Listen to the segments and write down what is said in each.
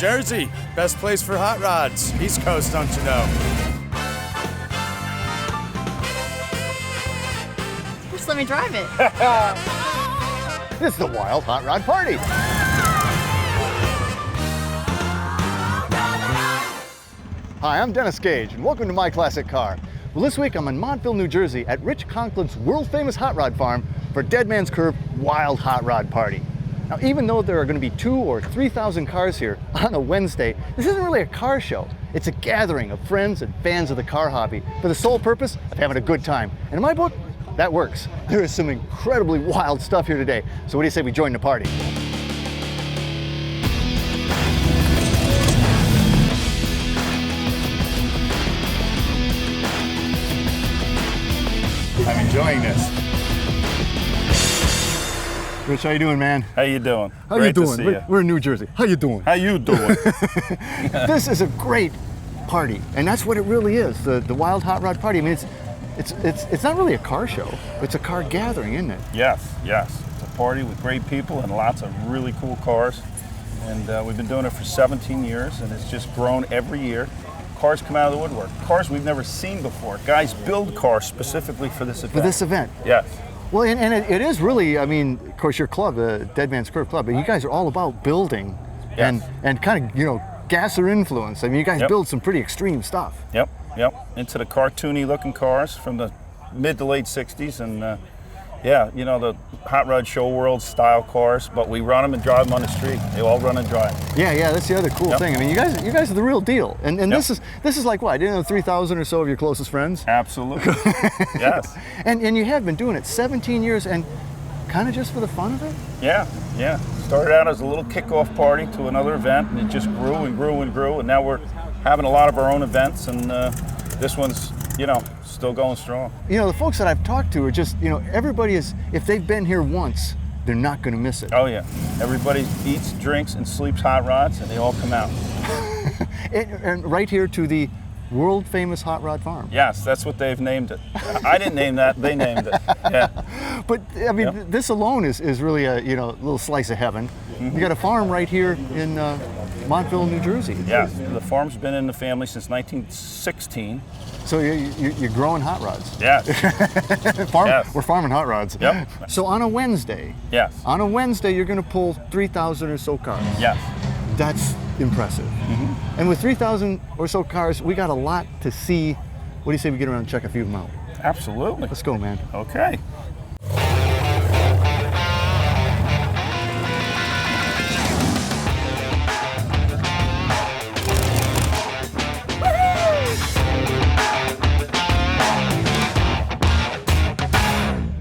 Jersey, best place for hot rods. East Coast, don't you know? Just let me drive it. This is the Wild Hot Rod Party. Hi, I'm Dennis Gage, and welcome to My Classic Car. Well, this week I'm in Montville, New Jersey at Rich Conklin's world-famous hot rod farm for Dead Man's Curve Wild Hot Rod Party. Now, even though there are going to be 2,000 or 3,000 cars here on a Wednesday, this isn't really a car show. It's a gathering of friends and fans of the car hobby for the sole purpose of having a good time. And in my book, that works. There is some incredibly wild stuff here today. So what do you say we join the party? I'm enjoying this. Rich, how you doing, man? How you doing? How Great you doing? To see you. We're in New Jersey. How you doing? How you doing? This is a great party, and that's what it really is. The Wild Hot Rod Party. I mean, it's not really a car show. It's a car gathering, isn't it? Yes. It's a party with great people and lots of really cool cars. And we've been doing it for 17 years, and it's just grown every year. Cars come out of the woodwork. Cars we've never seen before. Guys build cars specifically for this event. For this event. Yes. Well, and it is really, I mean, of course, your club, the Dead Man's Curve Club, but you guys are all about building and kind of, you know, gas or influence. I mean, you guys build some pretty extreme stuff. Yep. Into the cartoony looking cars from the mid to late 60s. And yeah, you know, the hot rod show world style cars, but we run them and drive them on the street. They all run and drive. Yeah, that's the other cool thing. I mean, you guys are the real deal. And this is like what, 3,000 or so of your closest friends? Absolutely. Yes. And you have been doing it 17 years and kind of just for the fun of it? Yeah. Started out as a little kickoff party to another event, and it just grew and grew and grew, and now we're having a lot of our own events, and this one's, you know, still going strong. You know, the folks that I've talked to are just, you know, everybody is, if they've been here once, they're not going to miss it. Oh yeah, everybody eats, drinks, and sleeps hot rods, and they all come out. and right here to the world famous hot rod farm. Yes, that's what they've named it. I didn't name that, they named it. Yeah. But I mean, this alone is really a, you know, little slice of heaven. You got a farm right here in Montville, New Jersey. Yeah, the farm's been in the family since 1916. So you're growing hot rods. Yes. Yes. We're farming hot rods. Yep. So on a Wednesday. Yes. On a Wednesday, you're going to pull 3,000 or so cars. Yes. That's impressive. Mm-hmm. And with 3,000 or so cars, we got a lot to see. What do you say we get around and check a few of them out? Absolutely. Let's go, man. Okay.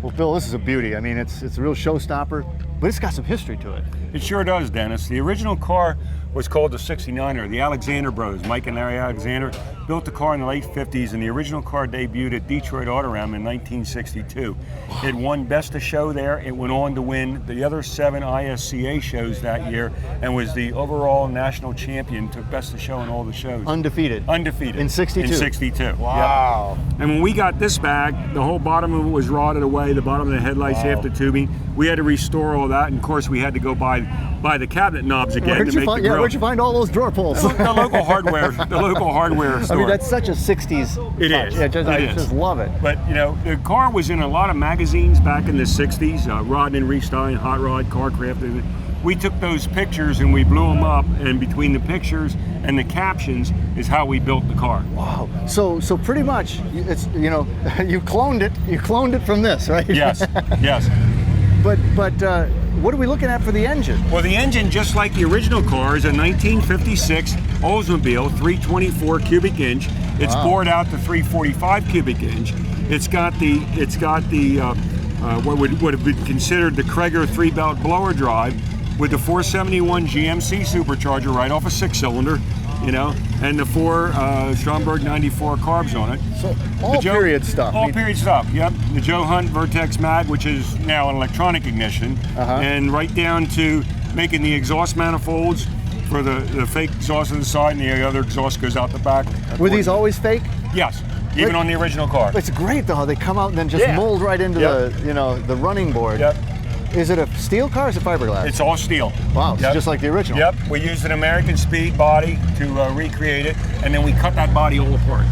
Well, Bill, this is a beauty. I mean, it's a real showstopper, but it's got some history to it. It sure does, Dennis. The original car was called the 69'er. The Alexander brothers, Mike and Larry Alexander, built the car in the late 50s, and the original car debuted at Detroit Autoram in 1962. It won Best-of-Show there. It went on to win the other 7 ISCA shows that year and was the overall national champion, took Best-of-Show in all the shows. Undefeated. Undefeated. In 62. In 62. Wow. Yep. And when we got this bag, the whole bottom of it was rotted away, the bottom of the headlights, half the tubing. We had to restore all that, and of course we had to go buy the cabinet knobs again to make the grill. Where'd you find all those drawer pulls? The local hardware store. I mean, that's such a 60s It touch. is. Yeah, I just love it. But, you know, the car was in a lot of magazines back in the 60s, Rod and Restyling, Hot Rod, Carcraft. We took those pictures and we blew them up, and between the pictures and the captions is how we built the car. Wow. So pretty much, it's, you know, you cloned it from this, right? Yes. But what are we looking at for the engine? Well, the engine, just like the original car, is a 1956 Oldsmobile 324 cubic inch. It's bored out to 345 cubic inch. It's got the what would have been considered the Cragar 3-belt blower drive with the 471 GMC supercharger right off a 6-cylinder, you know, and the 4 Stromberg 94 carbs on it. So all period stuff. All period stuff, yep. The Joe Hunt Vertex Mag, which is now an electronic ignition, and right down to making the exhaust manifolds for the fake exhaust on the side, and the other exhaust goes out the back. Were these always fake? Yes, even on the original car. It's great though how they come out and then just mold right into the, you know, the running board. Yep. Is it a steel car or is it fiberglass? It's all steel. Wow, it's Yep. just like the original. Yep, we used an American Speed body to recreate it, and then we cut that body all apart.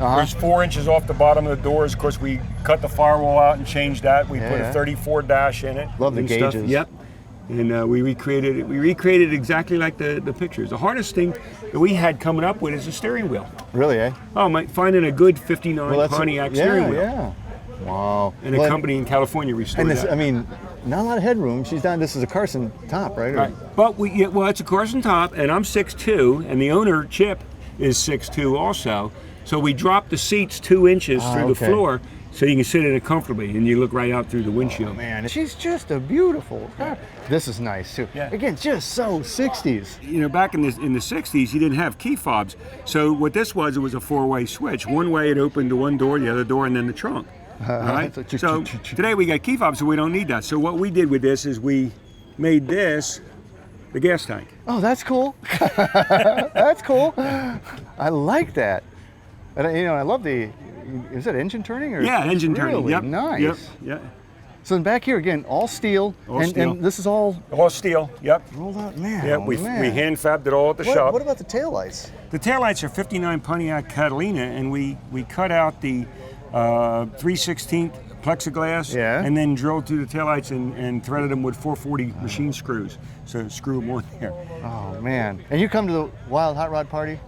There's 4 inches off the bottom of the doors. Of course, we cut the firewall out and changed that. We put a 34 dash in it. Love the and stuff. gauges. Yep. And we recreated it. We recreated it exactly like the pictures. The hardest thing that we had coming up with is the steering wheel. Really, eh? Oh, finding a good 59 Pontiac steering wheel. Yeah. Wow. And a company in California restored And this, that. I mean, not a lot of headroom. She's down. This is a Carson top, right? Right. But well, it's a Carson top, and I'm 6'2", and the owner Chip is 6'2" also. So we dropped the seats 2 inches through the floor, so you can sit in it comfortably, and you look right out through the windshield. Oh, man, she's just a beautiful car. This is nice too. Yeah. Again, just so 60s. You know, back in the 60s, you didn't have key fobs. So what this was, it was a 4-way switch. One way it opened to one door, the other door, and then the trunk. All right. So today we got key fobs, so we don't need that. So what we did with this is we made this the gas tank. Oh, that's cool. That's cool. I like that. And I love the. Is it engine turning or? Yeah, engine turning. Really Yep. nice. Yep. Yeah. So then back here again, all steel. All steel. And this is all All steel. Yep. rolled out. Man. Yeah, oh, we man. hand fabbed it all at the shop. What about the taillights? The taillights are 59 Pontiac Catalina, and we cut out the 3/16 plexiglass, and then drilled through the taillights and threaded them with 440 machine screws. So screw them on there. Oh man! And you come to the Wild Hot Rod party?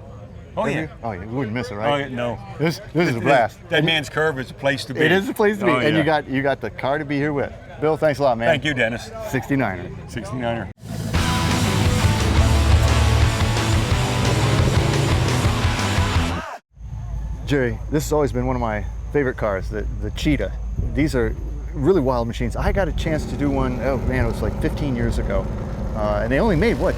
Oh Have yeah. you? Oh yeah, you wouldn't miss it, right? Oh yeah, no. This is a blast. Dead Man's Curve is a place to be. It is a place to be, Oh, and yeah. you got the car to be here with. Bill, thanks a lot, man. Thank you, Dennis. 69'er. 69'er. Jerry, this has always been one of my favorite cars, the Cheetah. These are really wild machines. I got a chance to do one, oh man, it was like 15 years ago. And they only made, what?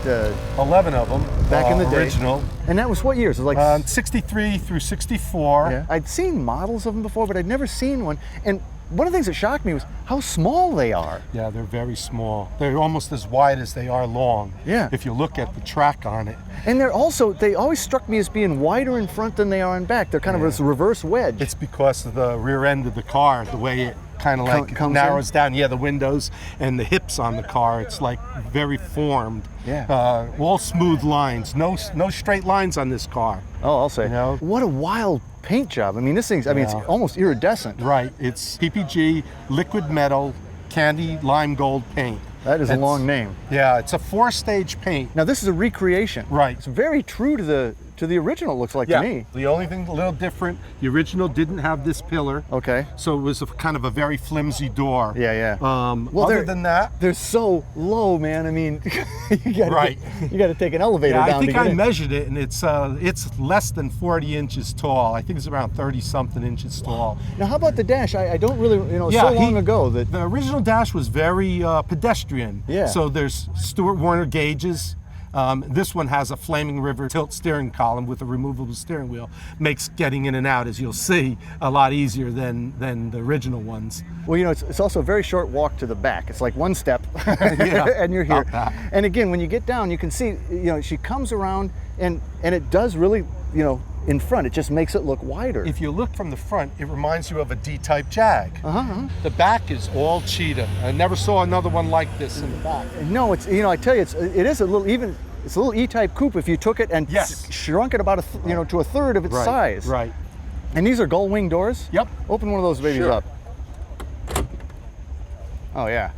11 of them. Back in the day. Original. And that was what years? It was like 63 through 64. Yeah. I'd seen models of them before, but I'd never seen one. And one of the things that shocked me was how small they are. Yeah, they're very small. They're almost as wide as they are long. Yeah. If you look at the track on it. And they always struck me as being wider in front than they are in back. They're kind of this reverse wedge. It's because of the rear end of the car, the way it kind of like comes narrows down. Yeah, the windows and the hips on the car. It's like very formed. Yeah. All smooth lines. No straight lines on this car. Oh, I'll say. You know? What a wild paint job. I mean, this thing's, it's almost iridescent. Right. It's PPG, liquid metal, candy lime gold paint. That is a long name. Yeah, it's a 4-stage paint. Now this is a recreation. Right. It's very true to the original, it looks like to me. The only thing a little different, the original didn't have this pillar. Okay. So it was kind of a very flimsy door. Yeah, yeah. Well, other than that, they're so low, man. I mean, you gotta take an elevator down. I think to get I in. measured it, and it's less than 40 inches tall. I think it's around 30-something inches tall. Now, how about the dash? I don't really, so long ago that the original dash was very pedestrian. Yeah. So there's Stuart Warner gauges. This one has a Flaming River tilt steering column with a removable steering wheel. Makes getting in and out, as you'll see, a lot easier than the original ones. Well, it's also a very short walk to the back. It's like one step, and you're here. And again, when you get down, you can see, she comes around, and it does really, in front, it just makes it look wider. If you look from the front, it reminds you of a D-type Jag. The back is all Cheetah. I never saw another one like this in the back. No, it's I tell you, it is a little it's a little E-type coupe if you took it and shrunk it about to a third of its size. Right. And these are gull wing doors. Yep. Open one of those babies up. Oh yeah.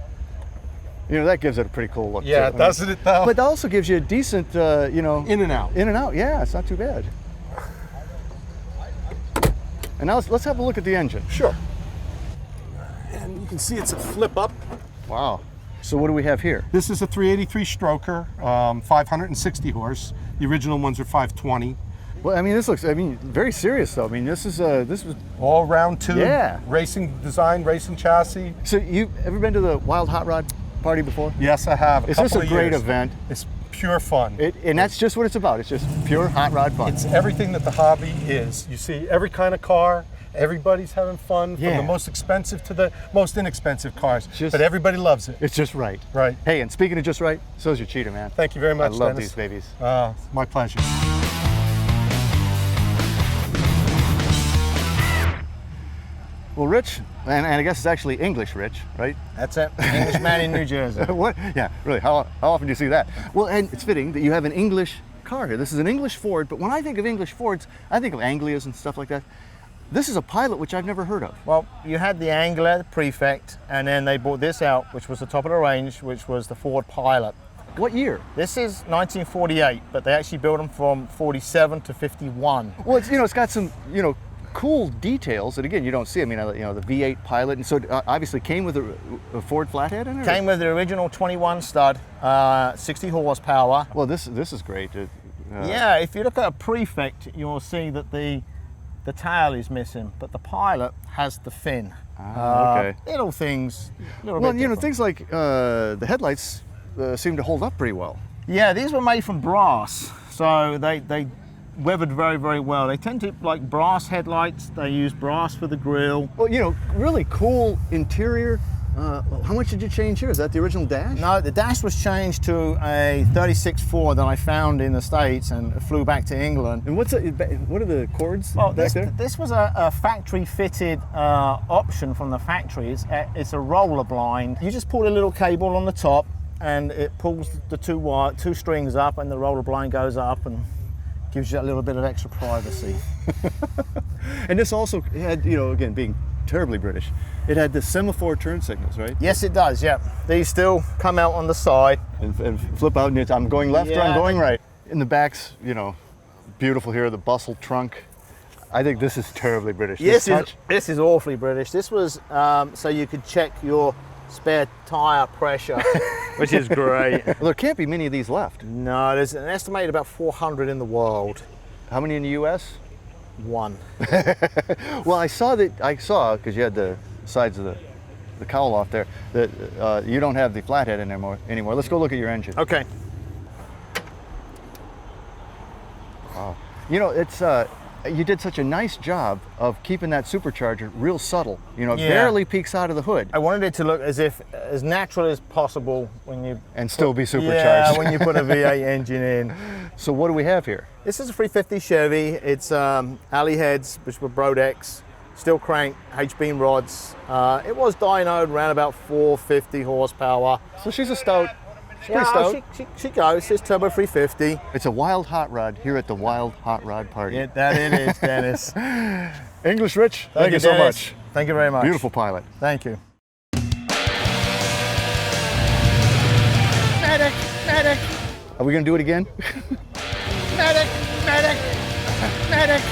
That gives it a pretty cool look. Yeah, too. doesn't it though? But it also gives you a decent, in and out. In and out, yeah, it's not too bad. And now let's have a look at the engine. Sure. And you can see it's a flip up. Wow. So what do we have here? This is a 383 stroker, 560 horse. The original ones are 520. Well, I mean, this looks, very serious though. I mean, this was all round tube. Yeah. Racing design, racing chassis. So you've ever been to the Wild Hot Rod party before? Yes, I have. Is this a great event? It's pure fun. And that's just what it's about. It's just pure hot rod fun. It's everything that the hobby is. You see every kind of car. Everybody's having fun, from the most expensive to the most inexpensive cars. But everybody loves it. It's just right. Right. Hey, and speaking of just right, so's your Cheetah, man. Thank you very much, I love Dennis. these babies. My pleasure. Well, Rich, and I guess it's actually English Rich, right? That's it. Englishman in New Jersey. What? Yeah, really. How often do you see that? Well, and it's fitting that you have an English car here. This is an English Ford, but when I think of English Fords, I think of Anglias and stuff like that. This is a Pilot, which I've never heard of. Well, you had the Angler, the Prefect, and then they brought this out, which was the top of the range, which was the Ford Pilot. What year? This is 1948, but they actually built them from 47 to 51. Well, it's, it's got some, cool details that, again, you don't see. I mean, the V8 Pilot, and so obviously came with a Ford flathead in it? Came with the original 21 stud, 60 horsepower. Well, this is great. Yeah, if you look at a Prefect, you'll see that the tail is missing, but the Pilot has the fin. Okay. Little things, little Well, bit different. things like the headlights seem to hold up pretty well. Yeah, these were made from brass, so they weathered very, very well. They tend to like brass headlights. They use brass for the grille. Well, really cool interior. How much did you change here? Is that the original dash? No, the dash was changed to a 36 Ford that I found in the States and flew back to England. And what are the cords Well, back there? this was a factory-fitted option from the factory. It's a roller blind. You just pull a little cable on the top, and it pulls the two strings up, and the roller blind goes up and gives you a little bit of extra privacy. And this also had, again, being terribly British, it had the semaphore turn signals, right? Yes, it does, yeah. These still come out on the side. And flip out, and I'm going left or I'm going right. In the back's, beautiful here, the bustle trunk. I think this is terribly British. Yes, this is awfully British. This was so you could check your spare tire pressure, which is great. Well, there can't be many of these left. No, there's an estimated about 400 in the world. How many in the US? One. Well, I saw, because you had the sides of the cowl off there, that you don't have the flathead in anymore. Let's go look at your engine. Okay. Wow. It's you did such a nice job of keeping that supercharger real subtle. It barely peeks out of the hood. I wanted it to look as natural as possible when you still be supercharged. Yeah, when you put a V8 engine in. So what do we have here? This is a 350 Chevy. It's alley heads, which were Brodex, steel crank, H-beam rods. It was dynoed around about 450 horsepower. So she's a stout. She's pretty stout. She goes. It's turbo 350. It's a wild hot rod here at the Wild Hot Rod Party. Yeah, that it is, Dennis. English Rich, thank you so Dennis. much. Thank you very much. Beautiful Pilot. Thank you. Medic, medic. Are we gonna do it again? Medic, medic, medic.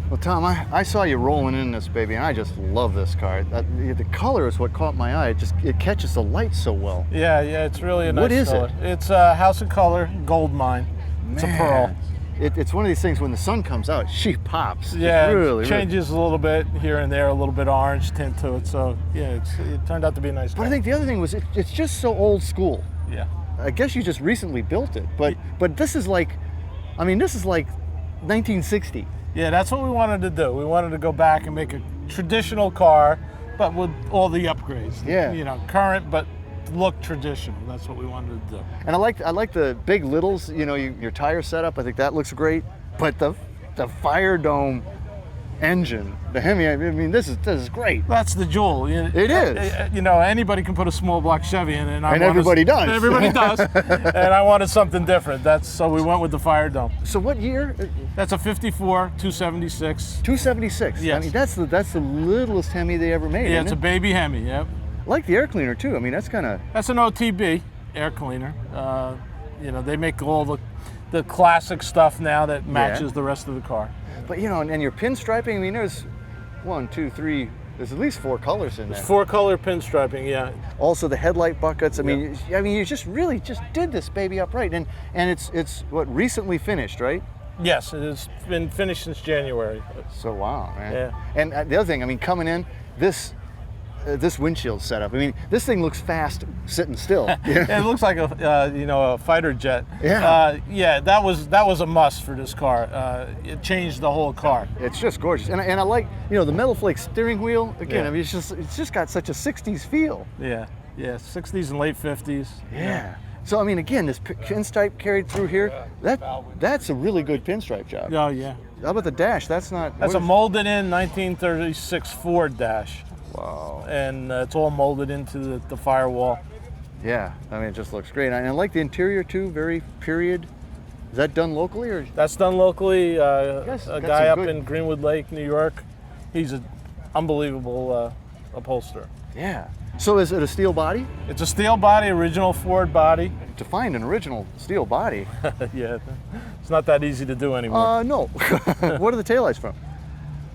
Well, Tom, I saw you rolling in this baby, and I just love this car. The color is what caught my eye. It catches the light so well. Yeah, it's really a nice What is color. it? It's a House of Color Gold Mine. It's a pearl. It's one of these things when the sun comes out, she pops. Yeah, It's really, it changes a little bit here and there, a little bit orange tint to it. So yeah, it turned out to be a nice But car. I think the other thing was it's just so old school. Yeah. I guess you just recently built it, but this is like 1960. Yeah, that's what we wanted to do. We wanted to go back and make a traditional car, but with all the upgrades. Yeah. Current, but look traditional. That's what we wanted to do. And I like the big littles, your tire setup. I think that looks great. But the Fire Dome engine, the Hemi, I mean, this is great. That's the jewel. It is. Anybody can put a small block Chevy in it. And everybody does. Everybody does. And I wanted something different. So we went with the Fire Dome. So what year? That's a 54 276. 276. Yes. I mean, that's the littlest Hemi they ever made. Yeah, isn't it's a it? baby Hemi. Yep. I like the air cleaner too. I mean, that's kind of. That's an OTB air cleaner. They make all the classic stuff now that matches the rest of the car. But and your pinstriping. I mean, there's 1, 2, 3. There's at least 4 colors in there. 4-color pinstriping. Yeah. Also the headlight buckets. I mean, you just really did this baby up right, and it's what recently finished, right? Yes, it has been finished since January. So wow, man. Yeah. And the other thing, I mean, coming in, this windshield setup. I mean, this thing looks fast sitting still. It looks like a fighter jet. Yeah. That was a must for this car. It changed the whole car. It's just gorgeous, and I like the metal flake steering wheel. Again, Yeah. I mean, it's just got such a '60s feel. Yeah. 60s and late 50s. Yeah. So I mean, again, this pinstripe carried through here. That's a really good pinstripe job. Oh yeah. How about the dash? That's not. That's what a is- molded in 1936 Ford dash. Wow. And it's all molded into the firewall. Yeah, I mean, it just looks great. And I like the interior too, very period. Is that done locally or? That's done locally. guys A got guy some up good- in Greenwood Lake, New York. He's an unbelievable upholsterer. Yeah. So is it a steel body? It's a steel body, original Ford body. To find an original steel body? Yeah, it's not that easy to do anymore. No. What are the taillights from?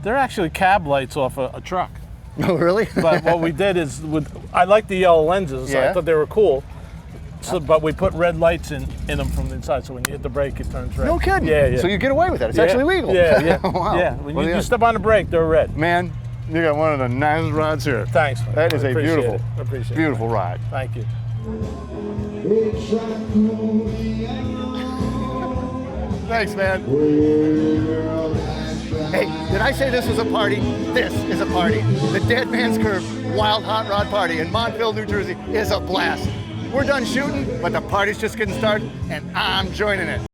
They're actually cab lights off a truck. Oh, really? But what we did is, I like the yellow lenses. So Yeah. I thought they were cool. So, but we put red lights in them from the inside, so when you hit the brake, it turns red. No kidding. Yeah, yeah. So you get away with that. It's Yeah. actually legal. Yeah, yeah. Wow. Yeah. When Well, you step on the brake, they're red. Man, you got one of the nicest rods here. Thanks, man. That is I a appreciate beautiful, it. I appreciate it. beautiful ride. Thank you. Thanks, man. Hey, did I say this was a party? This is a party. The Dead Man's Curve Wild Hot Rod Party in Montville, New Jersey is a blast. We're done shooting, but the party's just getting started, and I'm joining it.